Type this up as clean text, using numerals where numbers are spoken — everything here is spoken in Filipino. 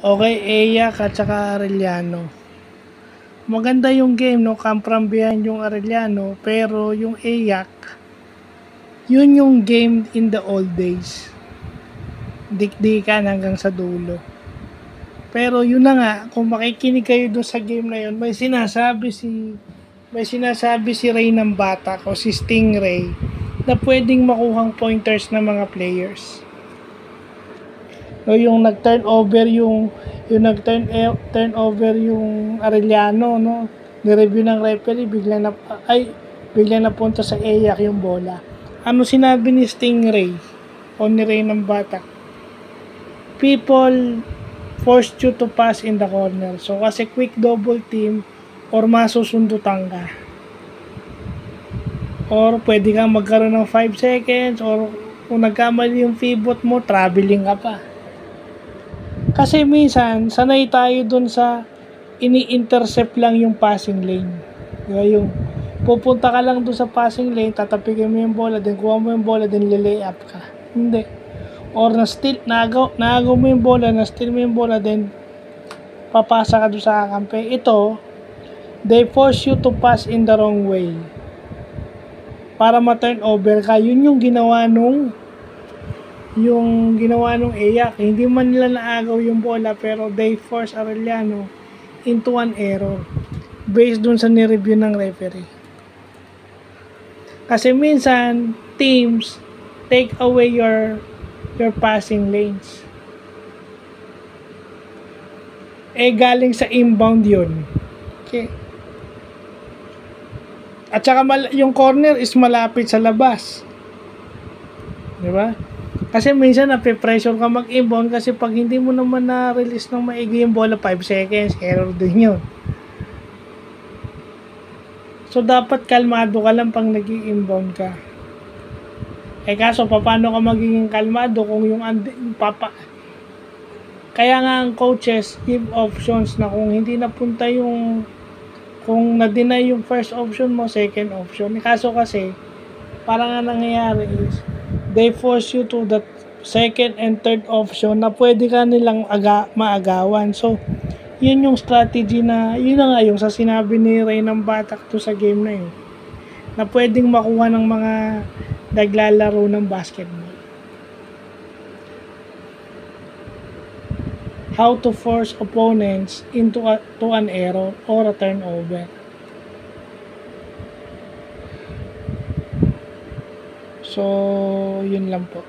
Okay, Eyak at saka Arellano. Maganda yung game, no? Come from behind yung Arellano, pero yung Eyak, yun yung game in the old days. Dikdikan hanggang sa dulo. Pero yun na nga, kung makikinig kayo doon sa game na yun, may sinasabi si Ray ng Batak o si Stingray na pwedeng makuhang pointers ng mga players. No, yung nag-turn over yung Arellano, no. Ni-review ng referee, biglang napunta sa Eyak yung bola. Ano sinabi ni Stingray o ni Ray ng Batak? People forced you to pass in the corner. So kasi quick double team or masusundutan ka. Or pwede kang magkaroon ng 5 seconds or kung nagkamali yung pivot mo, traveling ka pa. Kasi minsan, sanay tayo dun sa ini-intercept lang yung passing lane. Diba, yung pupunta ka lang dun sa passing lane, tatapikin mo yung bola, then kuha mo yung bola, then lilay up ka. Hindi. Or nagaw mo yung bola, na-steal mo yung bola, then papasa ka dun sa kakampi. Ito, they force you to pass in the wrong way. Para ma-turn over ka. Yun yung ginawa nung Eyak. Hindi man nila naagaw yung bola, pero they force Arellano into an error based dun sa ni-review ng referee. Kasi minsan teams take away your passing lanes. Galing sa inbound yun. Okay. At saka yung corner is malapit sa labas. Diba? Kasi minsan nape-pressure ka mag-inbound kasi pag hindi mo naman na-release ng maigi yung bola 5 seconds, error din yun. So dapat kalmado ka lang pag nag-i-inbound ka. Kaso paano ka magiging kalmado kung kaya nga ang coaches give options na kung hindi napunta kung na-deny yung first option mo, second option. Kaso kasi parang nga nangyayari is they force you to the second and third option na pwede ka nilang maagawan. So, yun yung strategy yun na nga yung sa sinabi ni Ray ng Batak to sa game na yun. Na pwedeng makuha ng mga naglalaro ng basketball. How to force opponents into an error or a turnover. So, yun lang po.